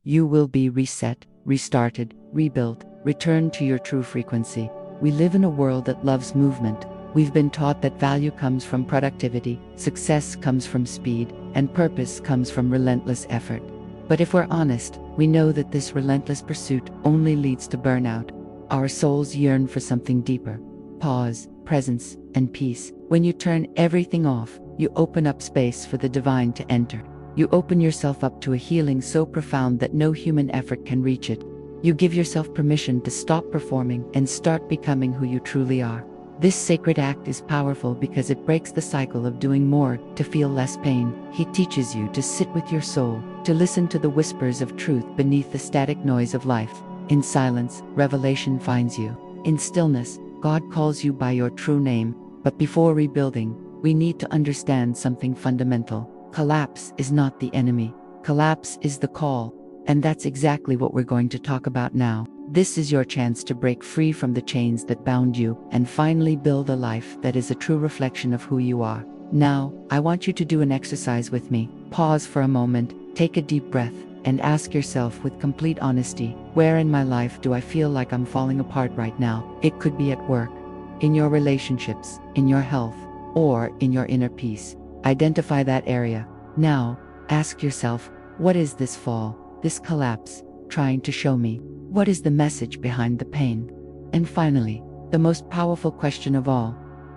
You will be reset, restarted, rebuilt, returned to your true frequency. We live in a world that loves movement. We've been taught that value comes from productivity, success comes from speed, and purpose comes from relentless effort. But if we're honest, we know that this relentless pursuit only leads to burnout. Our souls yearn for something deeper: pause, presence, and peace. When you turn everything off, you open up space for the divine to enter. You open yourself up to a healing so profound that no human effort can reach it. You give yourself permission to stop performing and start becoming who you truly are. This sacred act is powerful because it breaks the cycle of doing more to feel less pain. He teaches you to sit with your soul, to listen to the whispers of truth beneath the static noise of life. In silence, revelation finds you. In stillness, God calls you by your true name. But before rebuilding, we need to understand something fundamental. Collapse is not the enemy. Collapse is the call. And that's exactly what we're going to talk about now. This is your chance to break free from the chains that bound you and finally build a life that is a true reflection of who you are. Now, I want you to do an exercise with me. Pause for a moment, take a deep breath, and ask yourself with complete honesty, where in my life do I feel like I'm falling apart right now? It could be at work, in your relationships, in your health, or in your inner peace. Identify that area. Now, ask yourself, what is this fall, this collapse, trying to show me? What is the message behind the pain? And finally, the most powerful question of all,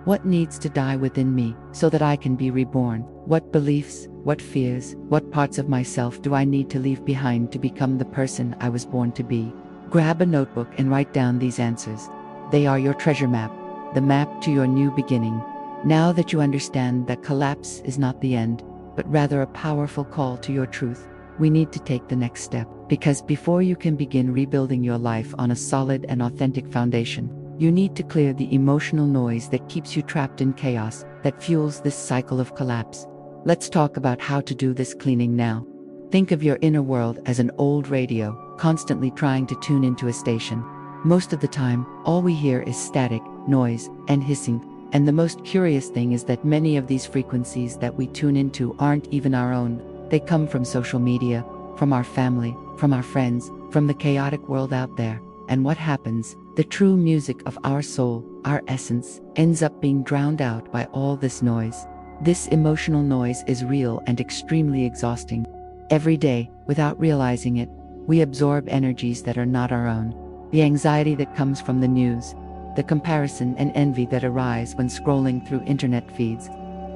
what needs to die within me so that I can be reborn? What beliefs, what fears, what parts of myself do I need to leave behind to become the person I was born to be? Grab a notebook and write down these answers. They are your treasure map, the map to your new beginning. Now that you understand that collapse is not the end, but rather a powerful call to your truth, we need to take the next step. Because before you can begin rebuilding your life on a solid and authentic foundation, you need to clear the emotional noise that keeps you trapped in chaos, that fuels this cycle of collapse. Let's talk about how to do this cleaning now. Think of your inner world as an old radio, constantly trying to tune into a station. Most of the time, all we hear is static, noise, and hissing. And the most curious thing is that many of these frequencies that we tune into aren't even our own. They come from social media, from our family, from our friends, from the chaotic world out there. And what happens? The true music of our soul, our essence, ends up being drowned out by all this noise. This emotional noise is real and extremely exhausting. Every day, without realizing it, we absorb energies that are not our own. The anxiety that comes from the news, the comparison and envy that arise when scrolling through internet feeds,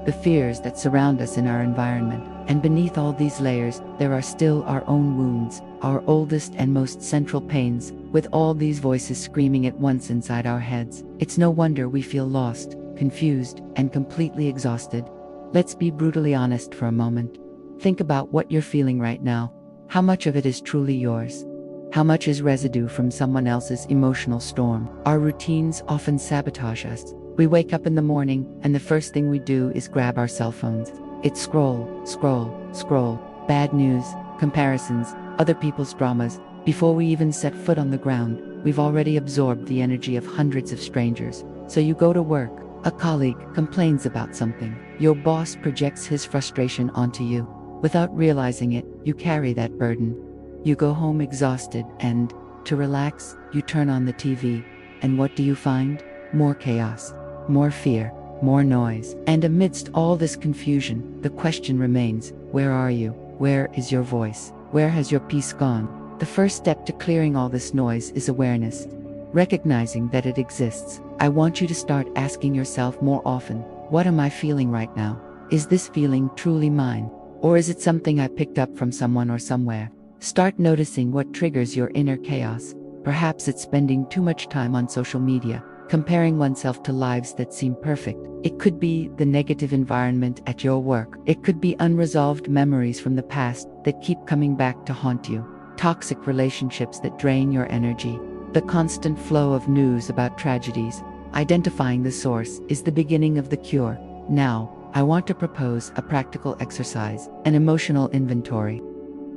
the fears that surround us in our environment. And beneath all these layers, there are still our own wounds, our oldest and most central pains, with all these voices screaming at once inside our heads. It's no wonder we feel lost, confused, and completely exhausted. Let's be brutally honest for a moment. Think about what you're feeling right now. How much of it is truly yours? How much is residue from someone else's emotional storm? Our routines often sabotage us. We wake up in the morning, and the first thing we do is grab our cell phones. It's scroll, scroll, scroll. Bad news, comparisons, other people's dramas. Before we even set foot on the ground, we've already absorbed the energy of hundreds of strangers. So you go to work, a colleague complains about something. Your boss projects his frustration onto you. Without realizing it, you carry that burden. You go home exhausted and, to relax, you turn on the TV. And what do you find? More chaos, more fear, more noise. And amidst all this confusion, the question remains, where are you? Where is your voice? Where has your peace gone? The first step to clearing all this noise is awareness. Recognizing that it exists. I want you to start asking yourself more often, what am I feeling right now? Is this feeling truly mine? Or is it something I picked up from someone or somewhere? Start noticing what triggers your inner chaos. Perhaps it's spending too much time on social media, comparing oneself to lives that seem perfect. It could be the negative environment at your work. It could be unresolved memories from the past that keep coming back to haunt you. Toxic relationships that drain your energy. The constant flow of news about tragedies. Identifying the source is the beginning of the cure. Now, I want to propose a practical exercise, an emotional inventory.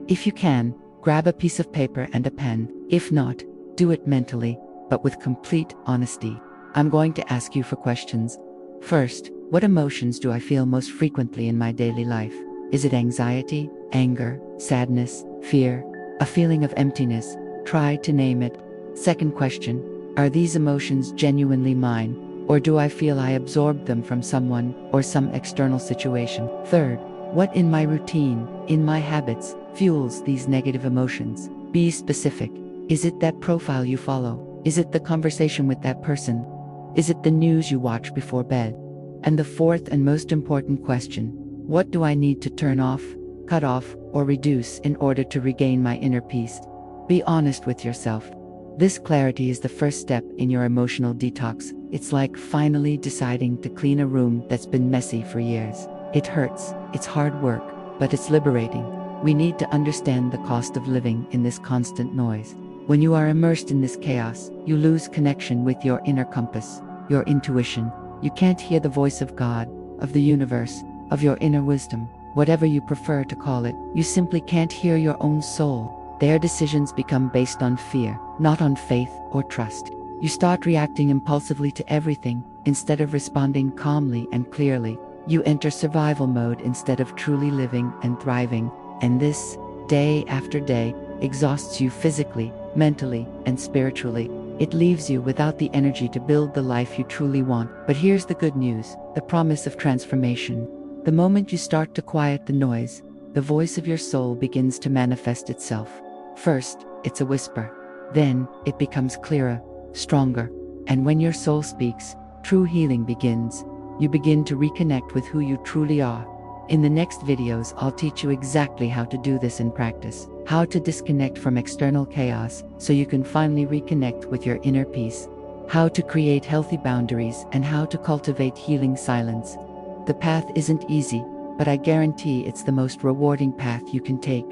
If you can, grab a piece of paper and a pen. If not, do it mentally, but with complete honesty. I'm going to ask you for questions. First, what emotions do I feel most frequently in my daily life? Is it anxiety, anger, sadness, fear? A feeling of emptiness. Try to name it. Second question, are these emotions genuinely mine, or do I feel I absorbed them from someone or some external situation? Third, what in my routine, in my habits, fuels these negative emotions? Be specific. Is it that profile you follow? Is it the conversation with that person? Is it the news you watch before bed? And the fourth and most important question, what do I need to turn off, cut off, or reduce in order to regain my inner peace? Be honest with yourself. This clarity is the first step in your emotional detox. It's like finally deciding to clean a room that's been messy for years. It hurts, it's hard work, but it's liberating. We need to understand the cost of living in this constant noise. When you are immersed in this chaos, you lose connection with your inner compass, your intuition. You can't hear the voice of God, of the universe, of your inner wisdom, whatever you prefer to call it. You simply can't hear your own soul. Their decisions become based on fear, not on faith or trust. You start reacting impulsively to everything, instead of responding calmly and clearly. You enter survival mode instead of truly living and thriving. And this, day after day, exhausts you physically, mentally, and spiritually. It leaves you without the energy to build the life you truly want. But here's the good news, the promise of transformation. The moment you start to quiet the noise, the voice of your soul begins to manifest itself. First, it's a whisper. Then, it becomes clearer, stronger. And when your soul speaks, true healing begins. You begin to reconnect with who you truly are. In the next videos, I'll teach you exactly how to do this in practice. How to disconnect from external chaos so you can finally reconnect with your inner peace. How to create healthy boundaries and how to cultivate healing silence. The path isn't easy, but I guarantee it's the most rewarding path you can take.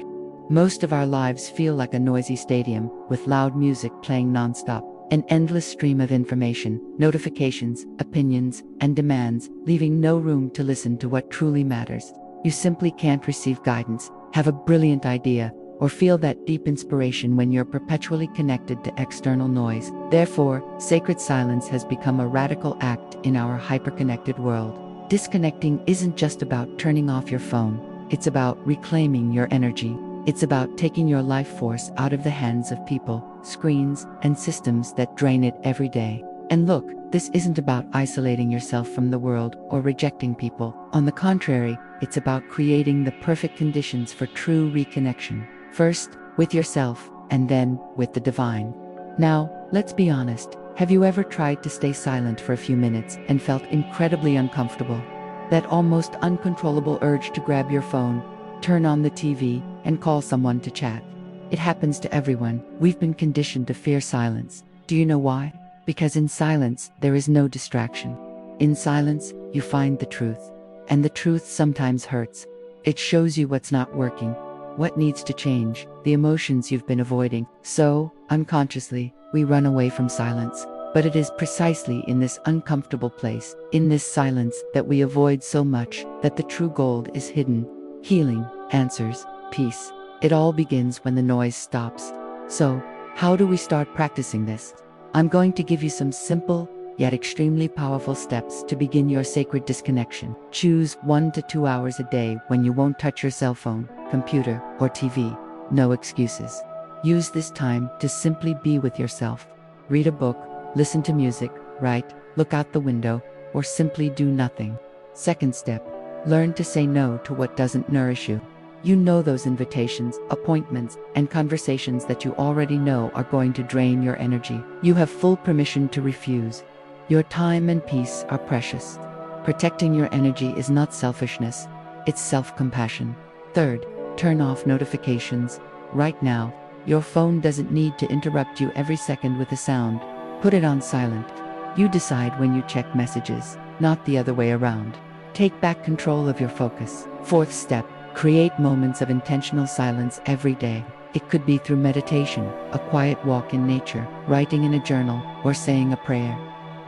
Most of our lives feel like a noisy stadium with loud music playing nonstop. An endless stream of information, notifications, opinions, and demands, leaving no room to listen to what truly matters. You simply can't receive guidance, have a brilliant idea, or feel that deep inspiration when you're perpetually connected to external noise. Therefore, sacred silence has become a radical act in our hyper-connected world. Disconnecting isn't just about turning off your phone. It's about reclaiming your energy. It's about taking your life force out of the hands of people, screens, and systems that drain it every day. And look, this isn't about isolating yourself from the world or rejecting people. On the contrary, it's about creating the perfect conditions for true reconnection. First, with yourself, and then, with the divine. Now, let's be honest. Have you ever tried to stay silent for a few minutes and felt incredibly uncomfortable? That almost uncontrollable urge to grab your phone, turn on the TV, and call someone to chat. It happens to everyone. We've been conditioned to fear silence. Do you know why? Because in silence, there is no distraction. In silence, you find the truth. And the truth sometimes hurts. It shows you what's not working, what needs to change, the emotions you've been avoiding. So, unconsciously, we run away from silence. But it is precisely in this uncomfortable place, in this silence, that we avoid so much, that the true gold is hidden. Healing, answers, peace. It all begins when the noise stops. So, how do we start practicing this? I'm going to give you some simple, yet extremely powerful steps to begin your sacred disconnection. Choose 1 to 2 hours a day when you won't touch your cell phone, computer, or TV. No excuses. Use this time to simply be with yourself. Read a book, listen to music, write, look out the window, or simply do nothing. Second step, learn to say no to what doesn't nourish you. You know those invitations, appointments, and conversations that you already know are going to drain your energy. You have full permission to refuse. Your time and peace are precious. Protecting your energy is not selfishness, it's self-compassion. Third, turn off notifications. Right now, your phone doesn't need to interrupt you every second with a sound. Put it on silent. You decide when you check messages, not the other way around. Take back control of your focus. Fourth step, create moments of intentional silence every day. It could be through meditation, a quiet walk in nature, writing in a journal, or saying a prayer.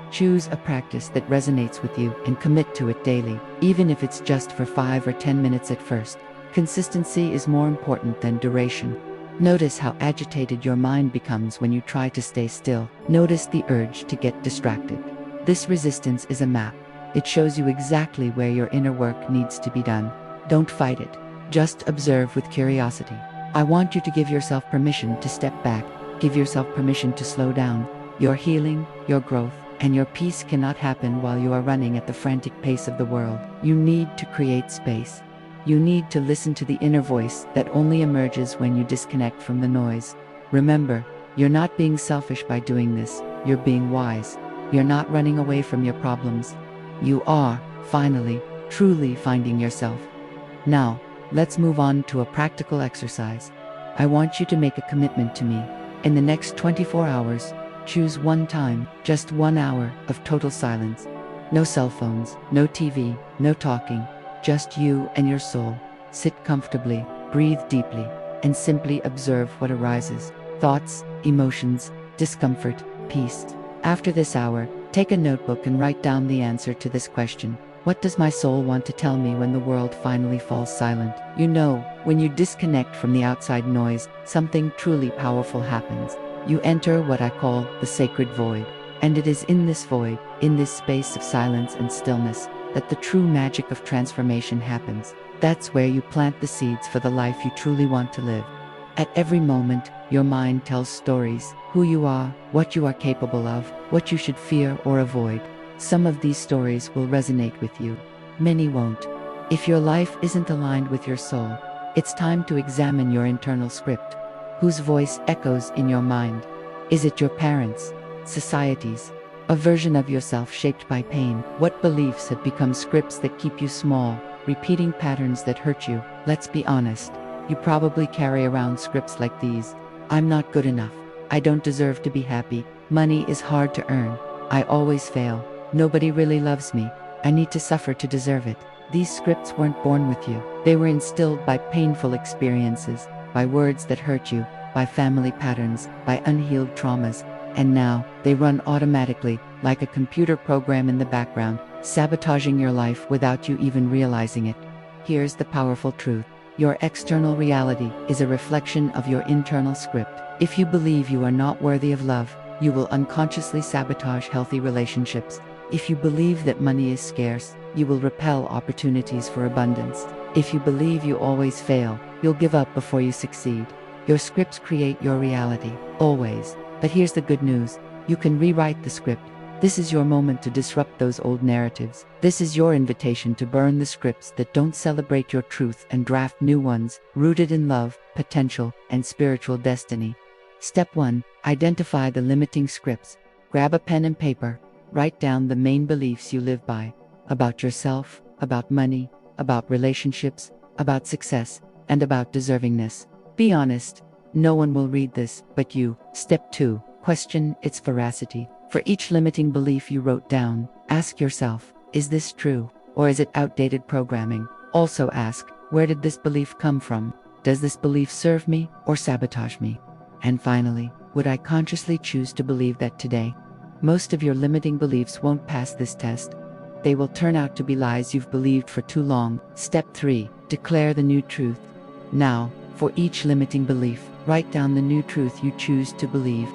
Choose a practice that resonates with you and commit to it daily, even if it's just for 5 or 10 minutes at first. Consistency is more important than duration. Notice how agitated your mind becomes when you try to stay still. Notice the urge to get distracted. This resistance is a map. It shows you exactly where your inner work needs to be done. Don't fight it. Just observe with curiosity. I want you to give yourself permission to step back, give yourself permission to slow down. Your healing, your growth, and your peace cannot happen while you are running at the frantic pace of the world. You need to create space. You need to listen to the inner voice that only emerges when you disconnect from the noise. Remember, you're not being selfish by doing this, you're being wise. You're not running away from your problems. You are, finally, truly finding yourself. Now, let's move on to a practical exercise. I want you to make a commitment to me. In the next 24 hours, choose one time, just 1 hour, of total silence. No cell phones, no TV, no talking, just you and your soul. Sit comfortably, breathe deeply, and simply observe what arises. Thoughts, emotions, discomfort, peace. After this hour, take a notebook and write down the answer to this question. What does my soul want to tell me when the world finally falls silent? You know, when you disconnect from the outside noise, something truly powerful happens. You enter what I call the sacred void. And it is in this void, in this space of silence and stillness, that the true magic of transformation happens. That's where you plant the seeds for the life you truly want to live. At every moment, your mind tells stories: who you are, what you are capable of, what you should fear or avoid. Some of these stories will resonate with you. Many won't. If your life isn't aligned with your soul, it's time to examine your internal script. Whose voice echoes in your mind? Is it your parents', society's, a version of yourself shaped by pain? What beliefs have become scripts that keep you small, repeating patterns that hurt you? Let's be honest. You probably carry around scripts like these. I'm not good enough. I don't deserve to be happy. Money is hard to earn. I always fail. Nobody really loves me. I need to suffer to deserve it. These scripts weren't born with you. They were instilled by painful experiences, by words that hurt you, by family patterns, by unhealed traumas. And now, they run automatically, like a computer program in the background, sabotaging your life without you even realizing it. Here's the powerful truth. Your external reality is a reflection of your internal script. If you believe you are not worthy of love, you will unconsciously sabotage healthy relationships. If you believe that money is scarce, you will repel opportunities for abundance. If you believe you always fail, you'll give up before you succeed. Your scripts create your reality, always. But here's the good news. You can rewrite the script. This is your moment to disrupt those old narratives. This is your invitation to burn the scripts that don't celebrate your truth and draft new ones, rooted in love, potential, and spiritual destiny. Step 1. Identify the limiting scripts. Grab a pen and paper. Write down the main beliefs you live by. About yourself, about money, about relationships, about success, and about deservingness. Be honest. No one will read this but you. Step 2. Question its veracity. For each limiting belief you wrote down, ask yourself, is this true, or is it outdated programming? Also ask, where did this belief come from? Does this belief serve me or sabotage me? And finally, would I consciously choose to believe that today? Most of your limiting beliefs won't pass this test. They will turn out to be lies you've believed for too long. Step 3. Declare the new truth. Now, for each limiting belief, write down the new truth you choose to believe.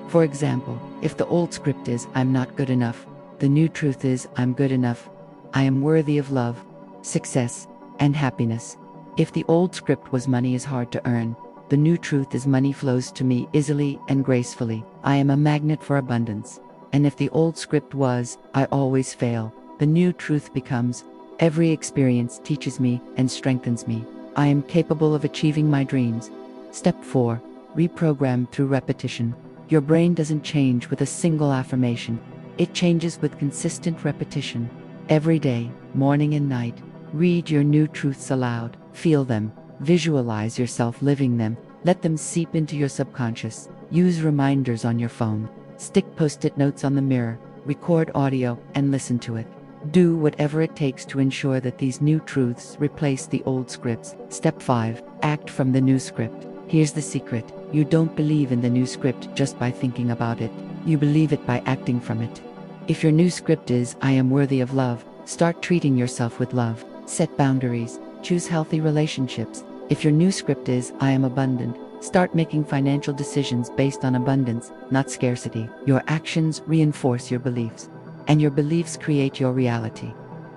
For example, if the old script is, I'm not good enough, the new truth is, I'm good enough. I am worthy of love, success, and happiness. If the old script was money is hard to earn, the new truth is money flows to me easily and gracefully. I am a magnet for abundance. And if the old script was, I always fail, the new truth becomes, every experience teaches me and strengthens me. I am capable of achieving my dreams. Step 4. Reprogram through repetition. Your brain doesn't change with a single affirmation. It changes with consistent repetition. Every day, morning and night, read your new truths aloud. Feel them. Visualize yourself living them. Let them seep into your subconscious. Use reminders on your phone. Stick post-it notes on the mirror. Record audio and listen to it. Do whatever it takes to ensure that these new truths replace the old scripts. Step 5. Act from the new script. Here's the secret. You don't believe in the new script just by thinking about it. You believe it by acting from it. If your new script is, I am worthy of love, start treating yourself with love. Set boundaries. Choose healthy relationships. If your new script is, I am abundant, start making financial decisions based on abundance, not scarcity. Your actions reinforce your beliefs, and your beliefs create your reality.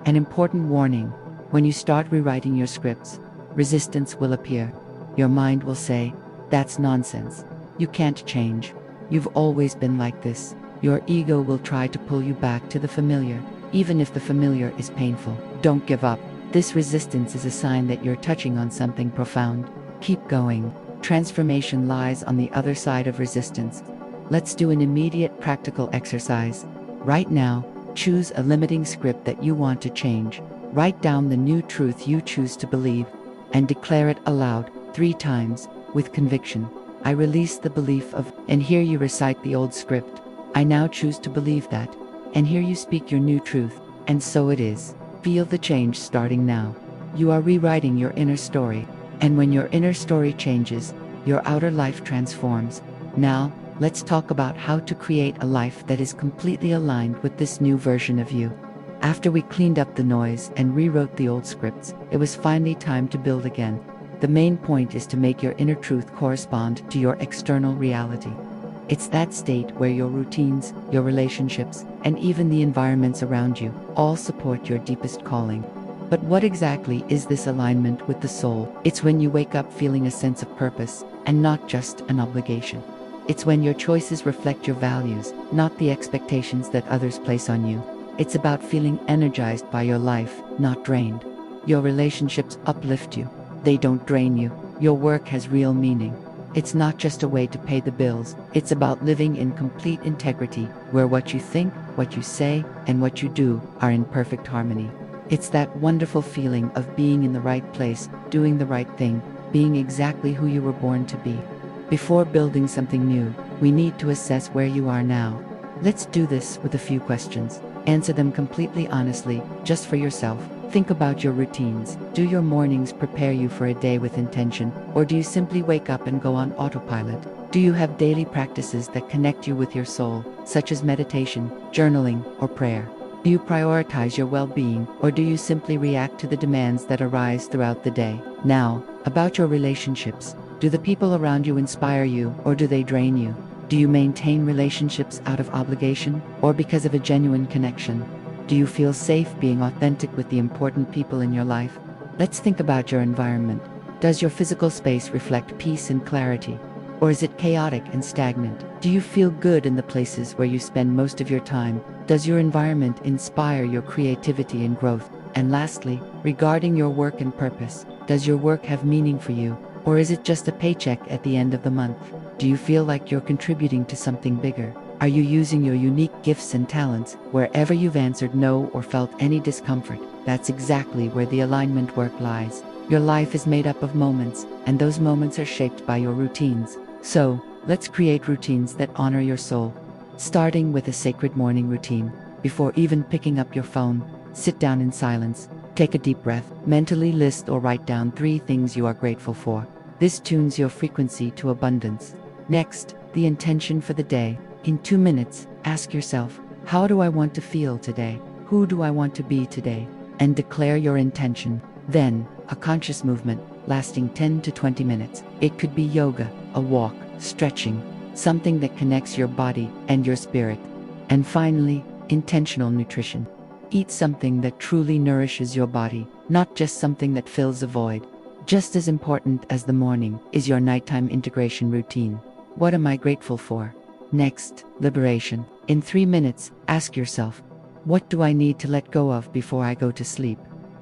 An important warning: when you start rewriting your scripts, resistance will appear. Your mind will say, "That's nonsense. You can't change. You've always been like this." Your ego will try to pull you back to the familiar, even if the familiar is painful. Don't give up. This resistance is a sign that you're touching on something profound. Keep going. Transformation lies on the other side of resistance. Let's do an immediate practical exercise. Right now, choose a limiting script that you want to change. Write down the new truth you choose to believe and declare it aloud 3 times with conviction. I release the belief of, and here you recite the old script. I now choose to believe that, and here you speak your new truth, and so it is. Feel the change starting now. You are rewriting your inner story, and when your inner story changes, your outer life transforms. Now, let's talk about how to create a life that is completely aligned with this new version of you. After we cleaned up the noise and rewrote the old scripts, it was finally time to build again. The main point is to make your inner truth correspond to your external reality. It's that state where your routines, your relationships, and even the environments around you all support your deepest calling. But what exactly is this alignment with the soul? It's when you wake up feeling a sense of purpose, and not just an obligation. It's when your choices reflect your values, not the expectations that others place on you. It's about feeling energized by your life, not drained. Your relationships uplift you. They don't drain you. Your work has real meaning. It's not just a way to pay the bills. It's about living in complete integrity, where what you think, what you say, and what you do are in perfect harmony. It's that wonderful feeling of being in the right place, doing the right thing, being exactly who you were born to be. Before building something new, we need to assess where you are now. Let's do this with a few questions. Answer them completely honestly, just for yourself. Think about your routines. Do your mornings prepare you for a day with intention, or do you simply wake up and go on autopilot? Do you have daily practices that connect you with your soul, such as meditation, journaling, or prayer? Do you prioritize your well-being, or do you simply react to the demands that arise throughout the day? Now, about your relationships. Do the people around you inspire you, or do they drain you? Do you maintain relationships out of obligation, or because of a genuine connection? Do you feel safe being authentic with the important people in your life? Let's think about your environment. Does your physical space reflect peace and clarity? Or is it chaotic and stagnant? Do you feel good in the places where you spend most of your time? Does your environment inspire your creativity and growth? And lastly, regarding your work and purpose, does your work have meaning for you? Or is it just a paycheck at the end of the month? Do you feel like you're contributing to something bigger? Are you using your unique gifts and talents? Wherever you've answered no or felt any discomfort, that's exactly where the alignment work lies. Your life is made up of moments, and those moments are shaped by your routines. So, let's create routines that honor your soul. Starting with a sacred morning routine. Before even picking up your phone, sit down in silence, take a deep breath, mentally list or write down 3 things you are grateful for. This tunes your frequency to abundance. Next, the intention for the day. In 2 minutes, ask yourself, how do I want to feel today? Who do I want to be today? And declare your intention. Then, a conscious movement, lasting 10 to 20 minutes. It could be yoga, a walk, stretching, something that connects your body and your spirit. And finally, intentional nutrition. Eat something that truly nourishes your body, not just something that fills a void. Just as important as the morning is your nighttime integration routine. What am I grateful for? Next, liberation. In 3 minutes, ask yourself, what do I need to let go of before I go to sleep?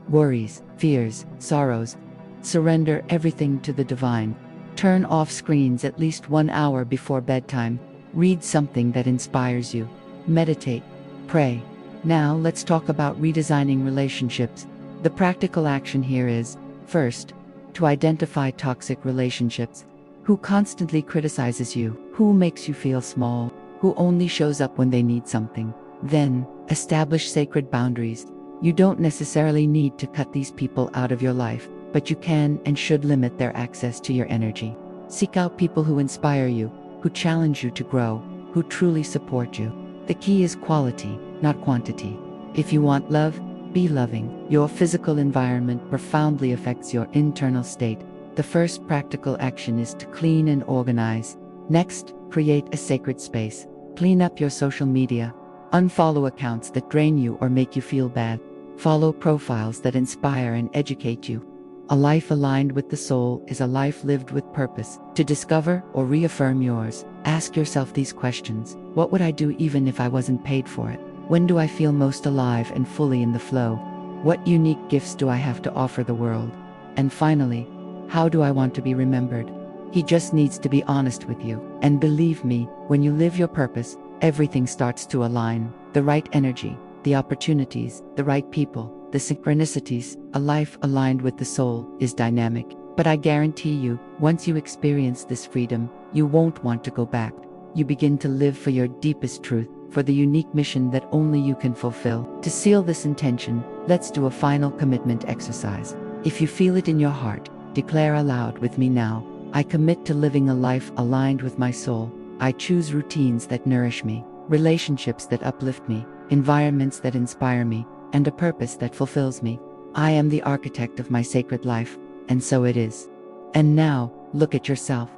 Worries, fears, sorrows. Surrender everything to the divine. Turn off screens at least 1 hour before bedtime. Read something that inspires you. Meditate. Pray. Now let's talk about redesigning relationships. The practical action here is, first, to identify toxic relationships. Who constantly criticizes you? Who makes you feel small? Who only shows up when they need something? Then, establish sacred boundaries. You don't necessarily need to cut these people out of your life, but you can and should limit their access to your energy. Seek out people who inspire you, who challenge you to grow, who truly support you. The key is quality, not quantity. If you want love, be loving. Your physical environment profoundly affects your internal state. The first practical action is to clean and organize. Next, create a sacred space. Clean up your social media. Unfollow accounts that drain you or make you feel bad. Follow profiles that inspire and educate you. A life aligned with the soul is a life lived with purpose. To discover or reaffirm yours, ask yourself these questions. What would I do even if I wasn't paid for it? When do I feel most alive and fully in the flow? What unique gifts do I have to offer the world? And finally, how do I want to be remembered? He just needs to be honest with you. And believe me, when you live your purpose, everything starts to align. The right energy, the opportunities, the right people, the synchronicities. A life aligned with the soul is dynamic. But I guarantee you, once you experience this freedom, you won't want to go back. You begin to live for your deepest truth, for the unique mission that only you can fulfill. To seal this intention, let's do a final commitment exercise. If you feel it in your heart, declare aloud with me now. I commit to living a life aligned with my soul. I choose routines that nourish me, relationships that uplift me, environments that inspire me, and a purpose that fulfills me. I am the architect of my sacred life, and so it is. And now, look at yourself.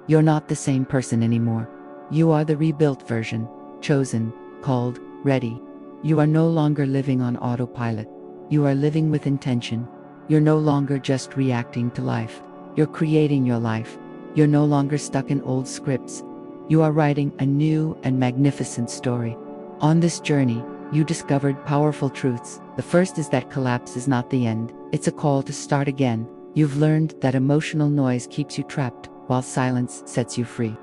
You're not the same person anymore. You are the rebuilt version, chosen, called, ready. You are no longer living on autopilot. You are living with intention. You're no longer just reacting to life. You're creating your life. You're no longer stuck in old scripts. You are writing a new and magnificent story. On this journey, you discovered powerful truths. The first is that collapse is not the end. It's a call to start again. You've learned that emotional noise keeps you trapped, while silence sets you free.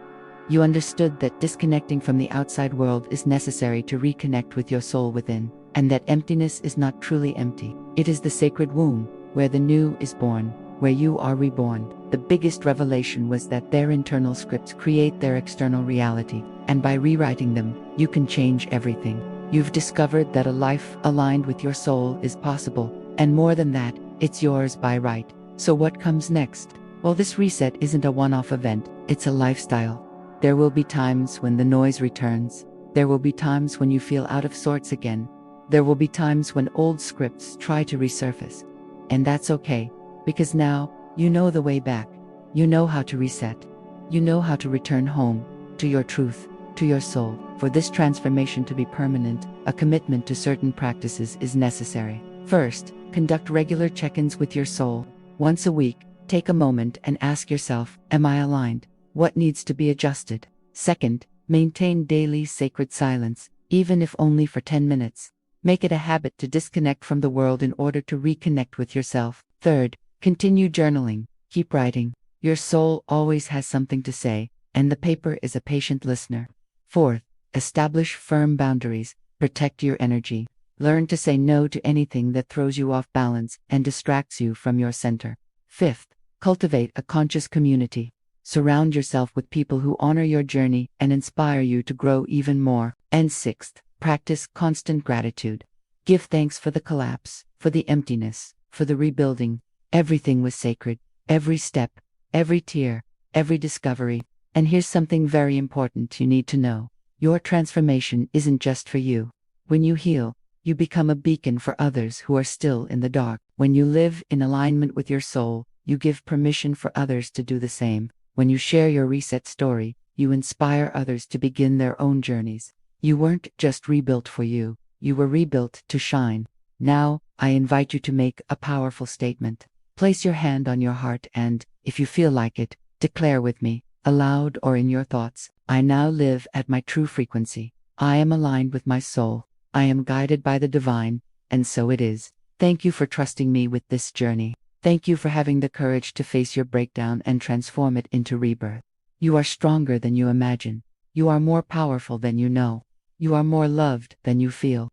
You understood that disconnecting from the outside world is necessary to reconnect with your soul within, and that emptiness is not truly empty. It is the sacred womb, where the new is born, where you are reborn. The biggest revelation was that their internal scripts create their external reality, and by rewriting them, you can change everything. You've discovered that a life aligned with your soul is possible, and more than that, it's yours by right. So what comes next? Well, this reset isn't a one-off event, it's a lifestyle. There will be times when the noise returns. There will be times when you feel out of sorts again. There will be times when old scripts try to resurface. And that's okay, because now, you know the way back. You know how to reset. You know how to return home, to your truth, to your soul. For this transformation to be permanent, a commitment to certain practices is necessary. First, conduct regular check-ins with your soul. Once a week, take a moment and ask yourself, am I aligned? What needs to be adjusted? Second, maintain daily sacred silence, even if only for 10 minutes. Make it a habit to disconnect from the world in order to reconnect with yourself. Third, continue journaling. Keep writing. Your soul always has something to say, and the paper is a patient listener. Fourth, establish firm boundaries. Protect your energy. Learn to say no to anything that throws you off balance and distracts you from your center. Fifth, cultivate a conscious community. Surround yourself with people who honor your journey and inspire you to grow even more. And sixth, practice constant gratitude. Give thanks for the collapse, for the emptiness, for the rebuilding. Everything was sacred. Every step, every tear, every discovery. And here's something very important you need to know. Your transformation isn't just for you. When you heal, you become a beacon for others who are still in the dark. When you live in alignment with your soul, you give permission for others to do the same. When you share your reset story, you inspire others to begin their own journeys. You weren't just rebuilt for you, you were rebuilt to shine. Now, I invite you to make a powerful statement. Place your hand on your heart and, if you feel like it, declare with me, aloud or in your thoughts, I now live at my true frequency. I am aligned with my soul. I am guided by the divine, and so it is. Thank you for trusting me with this journey. Thank you for having the courage to face your breakdown and transform it into rebirth. You are stronger than you imagine. You are more powerful than you know. You are more loved than you feel.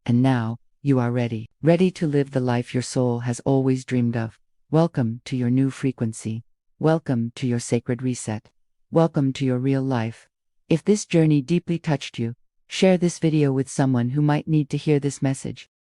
And now, you are ready. Ready to live the life your soul has always dreamed of. Welcome to your new frequency. Welcome to your sacred reset. Welcome to your real life. If this journey deeply touched you, share this video with someone who might need to hear this message.